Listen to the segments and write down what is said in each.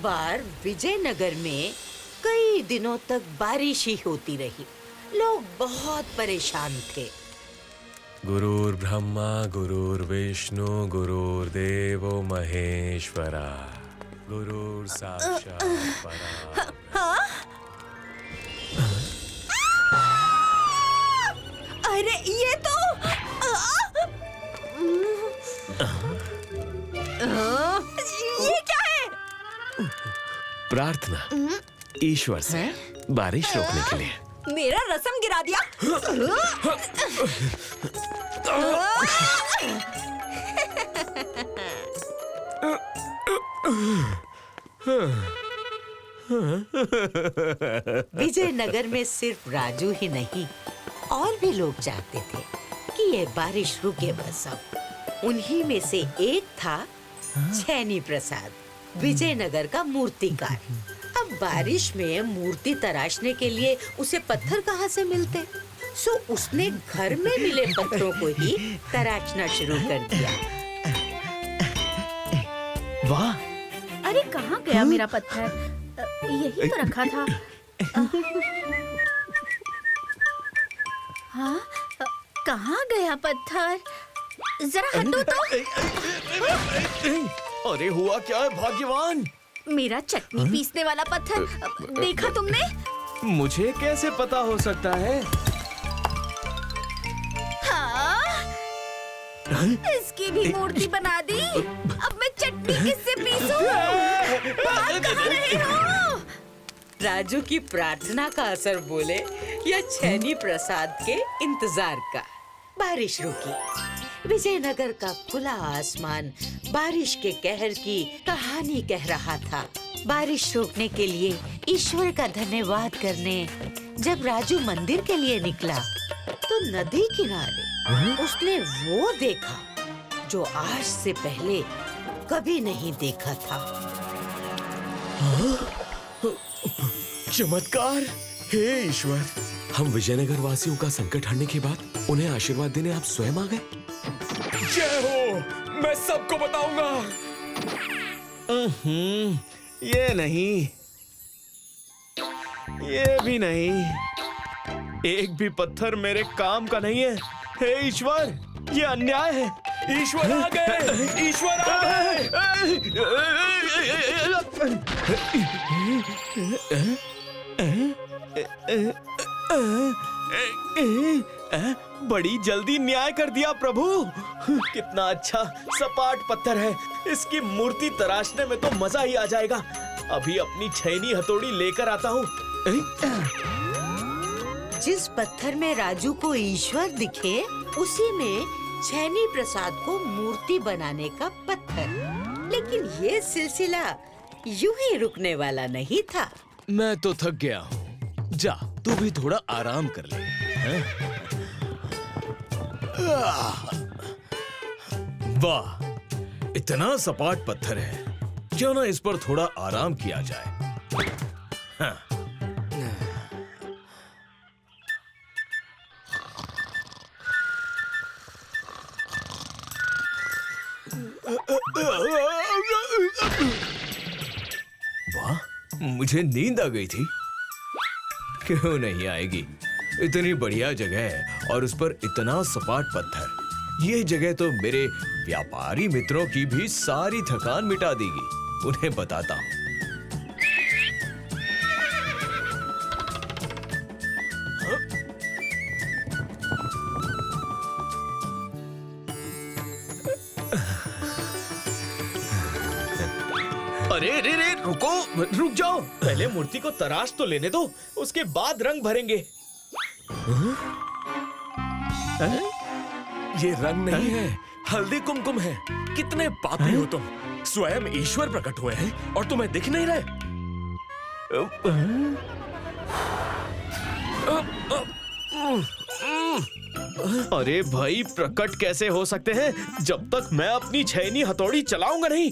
बार विजयनगर में कई दिनों तक बारिश ही होती रही। लोग बहुत परेशान थे। गुरुर् ब्रह्मा गुरुर्विष्णु गुरुर्देवो महेश्वरा गुरुर् साक्षात् परा। अरे ये तो ये क्या है? प्रार्थना ईश्वर से बारिश रोकने के लिए। मेरा रसम गिरा दिया। विजयनगर में सिर्फ राजू ही नहीं, और भी लोग चाहते थे कि ये बारिश रुके बस अब। उन्हीं में से एक था छैनी प्रसाद, विजयनगर का मूर्तिकार। अब बारिश में मूर्ति तराशने के लिए उसे पत्थर कहाँ से मिलते? सो उसने घर में मिले पत्थरों को ही तराशना शुरू कर दिया। वाह! अरे कहाँ गया मेरा पत्थर? यही तो रखा था। हाँ, कहाँ गया पत्थर? जरा हटो तो। अरे हुआ क्या है भाग्यवान? मेरा चटनी पीसने वाला पत्थर देखा तुमने? मुझे कैसे पता हो सकता है? हाँ, इसकी भी मूर्ति बना दी। अब मैं चटनी किससे पीसूं? बात कहाँ रहे हो? राजू की प्रार्थना का असर बोले या छैनी प्रसाद के इंतजार का। बारिश रुकी। विजयनगर का खुला आसमान बारिश के कहर की कहानी कह रहा था। बारिश रोकने के लिए ईश्वर का धन्यवाद करने जब राजू मंदिर के लिए निकला तो नदी किनारे उसने वो देखा जो आज से पहले कभी नहीं देखा था। चमत्कार! हे ईश्वर, हम विजयनगर वासियों का संकट हटने के बाद उन्हें आशीर्वाद देने आप स्वयं आ गए। जय हो! मैं सबको बताऊंगा। ये नहीं, ये भी नहीं, एक भी पत्थर मेरे काम का नहीं है। हे ईश्वर, ये अन्याय है। ईश्वर आ गए! ईश्वर आ बड़ी जल्दी न्याय कर दिया प्रभु। कितना अच्छा सपाट पत्थर है। इसकी मूर्ति तराशने में तो मजा ही आ जाएगा। अभी अपनी छैनी हथौड़ी लेकर आता हूँ। जिस पत्थर में राजू को ईश्वर दिखे, उसी में छैनी प्रसाद को मूर्ति बनाने का पत्थर। लेकिन ये सिलसिला यूं ही रुकने वाला नहीं था। मैं तो थक गया हूँ। जा, तू भी थोड़ा आराम कर ले। वाह, इतना सपाट पत्थर है, क्यों ना इस पर थोड़ा आराम किया जाए। हाँ। वाह, मुझे नींद आ गई थी। क्यों नहीं आएगी? इतनी बढ़िया जगह है और उस पर इतना सपाट पत्थर। ये जगह तो मेरे व्यापारी मित्रों की भी सारी थकान मिटा देगी। उन्हें बताता हूँ। अरे रे रे, रुक जाओ। पहले मूर्ति को तराश तो लेने दो, उसके बाद रंग भरेंगे। ये रंग नहीं है, हल्दी कुमकुम है। कितने पापी हो तुम! स्वयं ईश्वर प्रकट हुए हैं और तुम्हें दिख नहीं रहे। अरे भाई, प्रकट कैसे हो सकते हैं जब तक मैं अपनी छैनी हथौड़ी चलाऊंगा नहीं।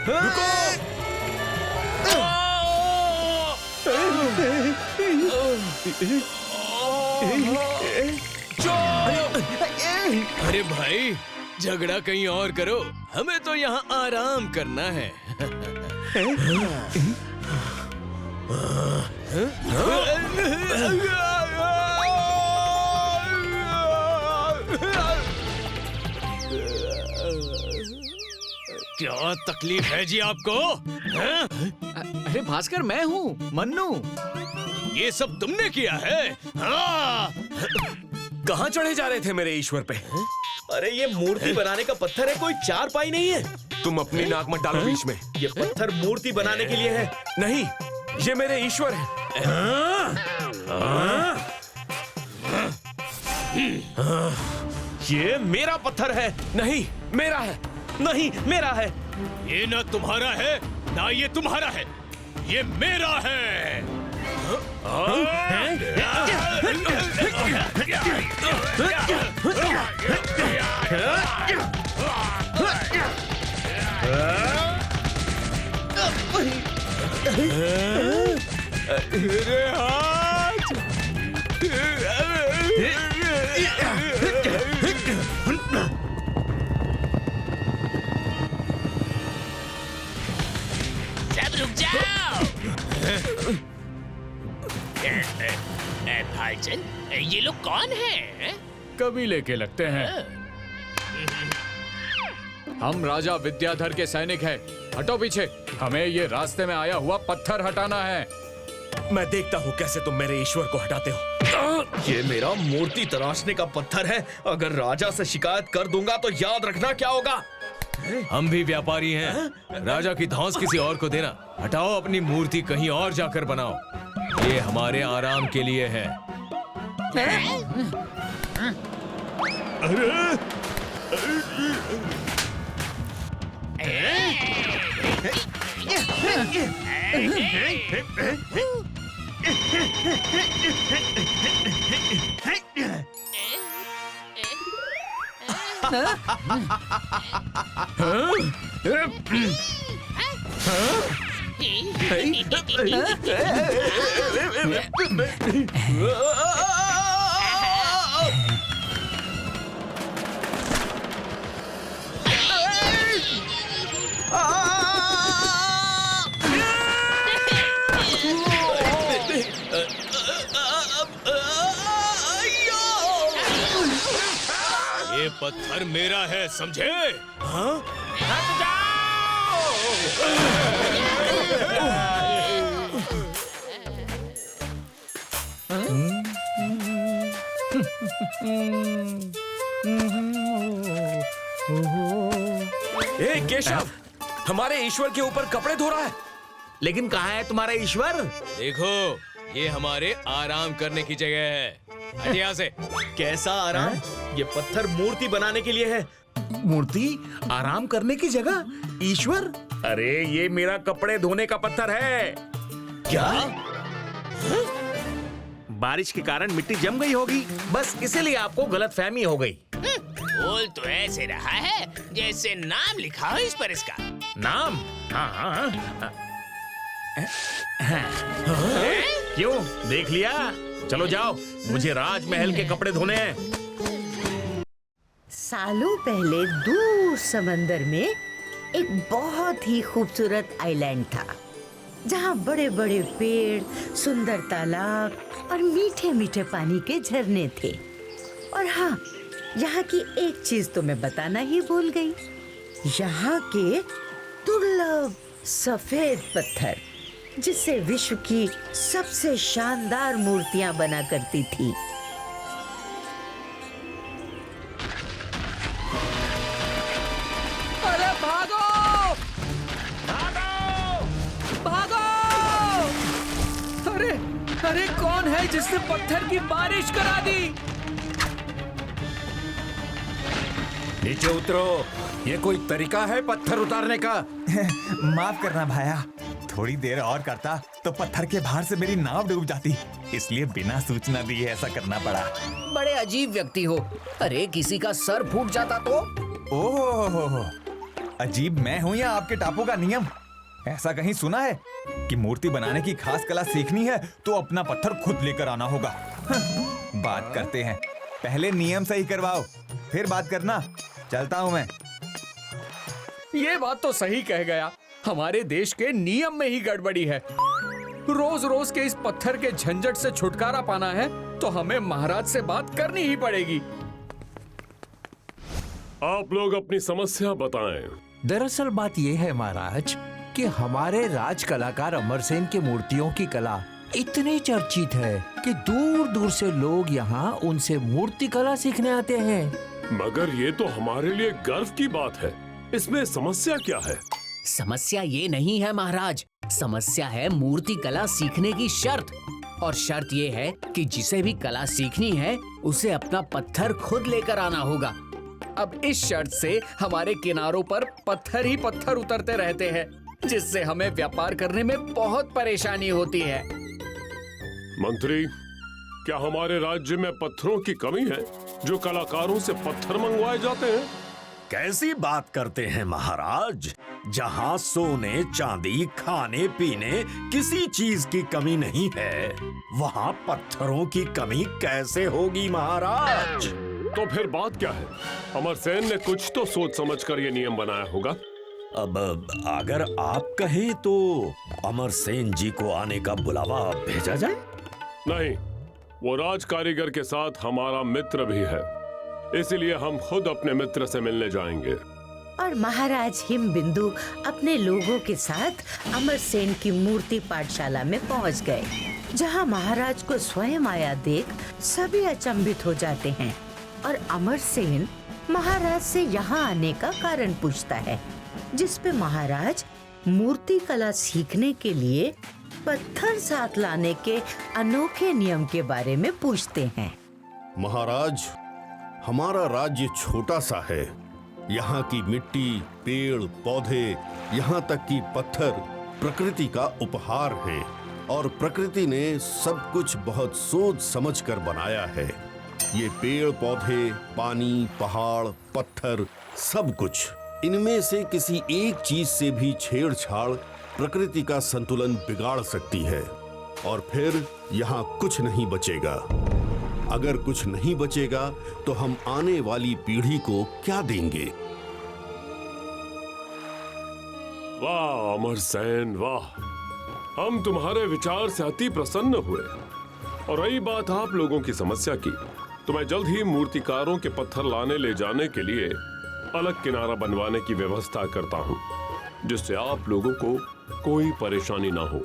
रुको! अरे भाई, झगड़ा कहीं और करो, हमें तो यहाँ आराम करना है। क्या तकलीफ है जी आपको? अरे भास्कर, मैं हूँ मन्नू। ये सब तुमने किया है? हाँ। कहाँ चढ़े जा रहे थे मेरे ईश्वर पे? अरे ये मूर्ति बनाने का पत्थर है, कोई चारपाई नहीं है। तुम अपनी नाक मत डालो बीच में। ये पत्थर मूर्ति बनाने के लिए है। नहीं, ये मेरे ईश्वर है। ये मेरा पत्थर है। नहीं, मेरा है। नहीं, मेरा है। ये ना तुम्हारा है ना ये तुम्हारा है, ये मेरा है। सब रुक जाओ। भाईचंद, ये लोग कौन हैं? कबीले के लगते हैं। हम राजा विद्याधर के सैनिक हैं। हटो पीछे, हमें ये रास्ते में आया हुआ पत्थर हटाना है। मैं देखता हूँ कैसे तुम मेरे ईश्वर को हटाते हो। ये मेरा मूर्ति तराशने का पत्थर है। अगर राजा से शिकायत कर दूंगा तो याद रखना क्या होगा। हम भी व्यापारी हैं। राजा की धौंस किसी और को देना। हटाओ अपनी मूर्ति, कहीं और जाकर बनाओ। ये हमारे आराम के लिए है। ये पत्थर मेरा है, समझे? हाँ? ए केशव, हमारे ईश्वर के ऊपर कपड़े धो रहा है। लेकिन कहाँ है तुम्हारा ईश्वर? देखो, ये हमारे आराम करने की जगह है। हट यहाँ से। कैसा आराम? ये पत्थर मूर्ति बनाने के लिए है। मूर्ति आराम करने की जगह? ईश्वर? अरे ये मेरा कपड़े धोने का पत्थर है। क्या? बारिश के कारण मिट्टी जम गई होगी, बस इसीलिए आपको गलतफहमी हो गई। बोल तो ऐसे रहा है जैसे नाम लिखा हो इस पर इसका। नाम? हाँ। क्यों, देख लिया? चलो जाओ, मुझे राजमहल के कपड़े धोने हैं। सालों पहले दूर समंदर में एक बहुत ही खूबसूरत आइलैंड था, जहाँ बड़े बड़े पेड़, सुंदर तालाब और मीठे मीठे पानी के झरने थे। और हाँ, यहाँ की एक चीज तो मैं बताना ही भूल गई। यहाँ के दुर्लभ सफेद पत्थर, जिससे विश्व की सबसे शानदार मूर्तियां बना करती थी। अरे भागो! भागो! अरे कौन है जिसने पत्थर की बारिश करा दी? नीचे उतरो, ये कोई तरीका है पत्थर उतारने का? माफ करना भाया, थोड़ी देर और करता तो पत्थर के भार से मेरी नाव डूब जाती, इसलिए बिना सूचना दिए ऐसा करना पड़ा। बड़े अजीब व्यक्ति हो। अरे किसी का सर फूट जाता तो? ओह, अजीब मैं हूँ या आपके टापू का नियम? ऐसा कहीं सुना है कि मूर्ति बनाने की खास कला सीखनी है तो अपना पत्थर खुद लेकर आना होगा। बात करते हैं, पहले नियम सही करवाओ, फिर बात करना। चलता हूँ मैं। ये बात तो सही कह गया, हमारे देश के नियम में ही गड़बड़ी है। रोज रोज के इस पत्थर के झंझट से छुटकारा पाना है तो हमें महाराज से बात करनी ही पड़ेगी। आप लोग अपनी समस्या बताएं। दरअसल बात यह है महाराज कि हमारे राज कलाकार अमरसेन की मूर्तियों की कला इतनी चर्चित है कि दूर दूर से लोग यहाँ उनसे मूर्ति कला सीखने आते हैं। मगर ये तो हमारे लिए गर्व की बात है, इसमें समस्या क्या है? समस्या ये नहीं है महाराज, समस्या है मूर्ति कला सीखने की शर्त। और शर्त ये है कि जिसे भी कला सीखनी है उसे अपना पत्थर खुद लेकर आना होगा। अब इस शर्त से हमारे किनारों पर पत्थर ही पत्थर उतरते रहते हैं, जिससे हमें व्यापार करने में बहुत परेशानी होती है। मंत्री, क्या हमारे राज्य में पत्थरों की कमी है जो कलाकारों से पत्थर मंगवाए जाते हैं? कैसी बात करते हैं महाराज? जहाँ सोने चांदी खाने पीने किसी चीज की कमी नहीं है, वहाँ पत्थरों की कमी कैसे होगी महाराज? तो फिर बात क्या है? अमरसेन ने कुछ तो सोच समझकर ये नियम बनाया होगा। अब अगर आप कहें तो अमरसेन जी को आने का बुलावा भेजा जाए? नहीं, वो राज कारीगर के साथ हमारा मित्र भी है, इसीलिए हम खुद अपने मित्र से मिलने जाएंगे। और महाराज हिमबिंदु अपने लोगों के साथ अमरसेन की मूर्ति पाठशाला में पहुंच गए, जहां महाराज को स्वयं आया देख सभी अचंभित हो जाते हैं। और अमरसेन महाराज से यहाँ आने का कारण पूछता है, जिस पे महाराज मूर्ति कला सीखने के लिए पत्थर साथ लाने के अनोखे नियम के बारे में पूछते हैं। महाराज, हमारा राज्य छोटा सा है। यहाँ की मिट्टी, पेड़ पौधे, यहाँ तक कि पत्थर प्रकृति का उपहार है और प्रकृति ने सब कुछ बहुत सोच समझ कर बनाया है। ये पेड़ पौधे, पानी, पहाड़, पत्थर, सब कुछ, इनमें से किसी एक चीज से भी छेड़छाड़ प्रकृति का संतुलन बिगाड़ सकती है और फिर यहाँ कुछ नहीं बचेगा। अगर कुछ नहीं बचेगा तो हम आने वाली पीढ़ी को क्या देंगे? वाह अमरसेन वाह, हम तुम्हारे विचार से अति प्रसन्न हुए। और रही बात आप लोगों की समस्या की, तो मैं जल्द ही मूर्तिकारों के पत्थर लाने ले जाने के लिए अलग किनारा बनवाने की व्यवस्था करता हूँ, जिससे आप लोगों को कोई परेशानी ना हो।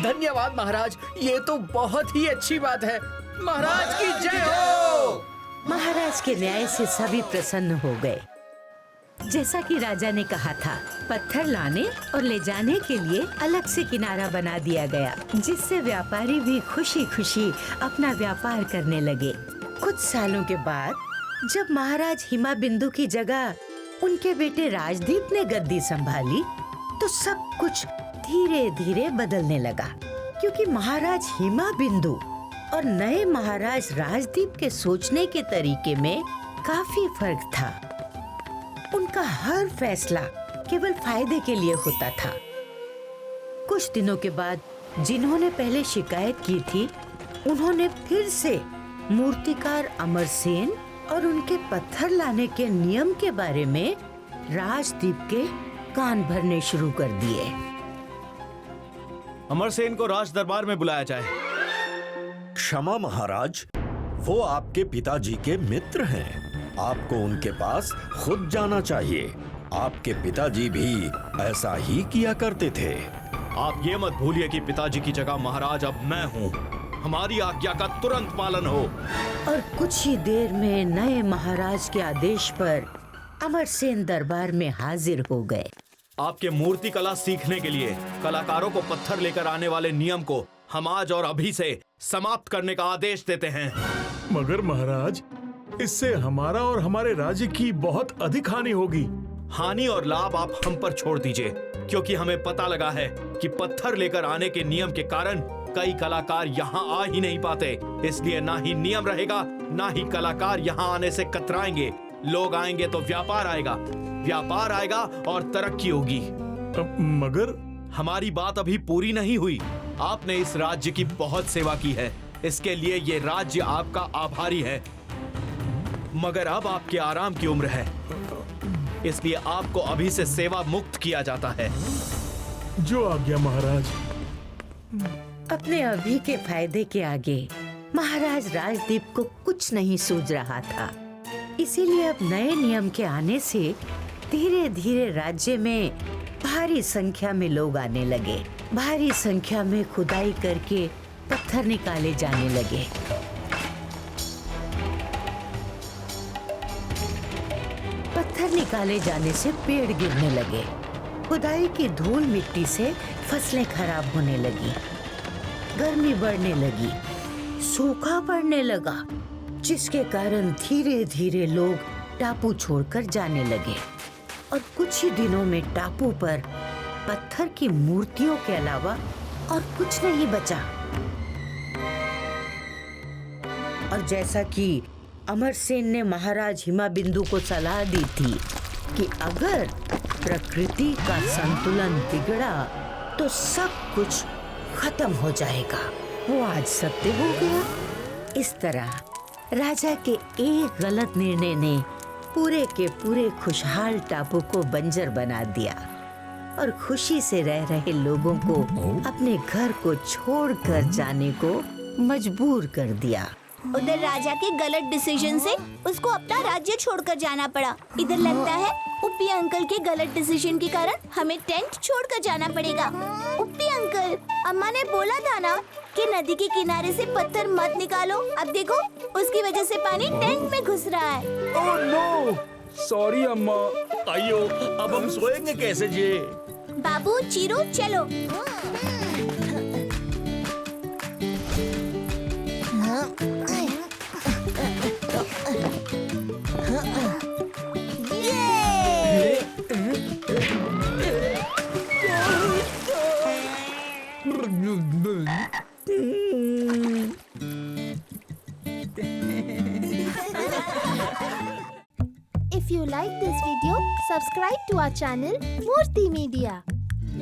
धन्यवाद महाराज, ये तो बहुत ही अच्छी बात है। महाराज की जय हो। महाराज के न्याय से सभी प्रसन्न हो गए। जैसा कि राजा ने कहा था, पत्थर लाने और ले जाने के लिए अलग से किनारा बना दिया गया, जिससे व्यापारी भी खुशी खुशी अपना व्यापार करने लगे। कुछ सालों के बाद जब महाराज हिमाबिंदु की जगह उनके बेटे राजदीप ने गद्दी संभाली, तो सब कुछ धीरे धीरे बदलने लगा, क्योंकि महाराज हिमाबिंदु और नए महाराज राजदीप के सोचने के तरीके में काफी फर्क था। उनका हर फैसला केवल फायदे के लिए होता था। कुछ दिनों के बाद जिन्होंने पहले शिकायत की थी, उन्होंने फिर से मूर्तिकार अमरसेन और उनके पत्थर लाने के नियम के बारे में राजदीप के कान भरने शुरू कर दिए। अमरसेन को राज दरबार में बुलाया जाए। क्षमा महाराज, वो आपके पिताजी के मित्र हैं। आपको उनके पास खुद जाना चाहिए। आपके पिताजी भी ऐसा ही किया करते थे। आप ये मत भूलिए कि पिताजी की जगह महाराज अब मैं हूँ। हमारी आज्ञा का तुरंत पालन हो। और कुछ ही देर में नए महाराज के आदेश पर अमरसेन दरबार में हाजिर हो गए। आपके मूर्ति कला सीखने के लिए कलाकारों को पत्थर लेकर आने वाले नियम को हम आज और अभी से समाप्त करने का आदेश देते हैं। मगर महाराज, इससे हमारा और हमारे राज्य की बहुत अधिक हानि होगी। हानि और लाभ आप हम पर छोड़ दीजिए, क्योंकि हमें पता लगा है कि पत्थर लेकर आने के नियम के कारण कई कलाकार यहाँ आ ही नहीं पाते। इसलिए ना ही नियम रहेगा, ना ही कलाकार यहाँ आने से कतराएंगे। लोग आएंगे तो व्यापार आएगा, व्यापार आएगा और तरक्की होगी। मगर हमारी बात अभी पूरी नहीं हुई। आपने इस राज्य की बहुत सेवा की है, इसके लिए ये राज्य आपका आभारी है। मगर अब आपके आराम की उम्र है, इसलिए आपको अभी से सेवा मुक्त किया जाता है। जो आज्ञा महाराज। अपने अभी के फायदे के आगे महाराज राजदीप को कुछ नहीं सूझ रहा था। इसीलिए अब नए नियम के आने से धीरे धीरे राज्य में भारी संख्या में लोग आने लगे। भारी संख्या में खुदाई करके पत्थर निकाले जाने लगे। पत्थर निकाले जाने से पेड़ गिरने लगे। खुदाई की धूल मिट्टी से फसलें खराब होने लगी। गर्मी बढ़ने लगी, सूखा पड़ने लगा, जिसके कारण धीरे धीरे लोग टापू छोड़कर जाने लगे और कुछ ही दिनों में टापू पर पत्थर की मूर्तियों के अलावा और कुछ नहीं बचा। और जैसा कि अमरसेन ने महाराज हिमाबिंदु को सलाह दी थी कि अगर प्रकृति का संतुलन बिगड़ा तो सब कुछ खत्म हो जाएगा, वो आज सत्य हो गया। इस तरह राजा के एक गलत निर्णय ने पूरे के पूरे खुशहाल टापू को बंजर बना दिया और खुशी से रह रहे लोगों को अपने घर को छोड़कर जाने को मजबूर कर दिया। उधर राजा के गलत डिसीजन से उसको अपना राज्य छोड़कर जाना पड़ा। इधर लगता है उप्पी अंकल के गलत डिसीजन के कारण हमें टेंट छोड़कर जाना पड़ेगा। उप्पी अंकल, अम्मा ने बोला था ना कि नदी के किनारे से पत्थर मत निकालो। अब देखो, उसकी वजह से पानी टेंट में घुस रहा है। ओह नो, सॉरी अम्मा। आइयो, अब हम सोएंगे कैसे जी? बाबू चीरू, चलो। If you like this video, subscribe to our channel Murthy Media.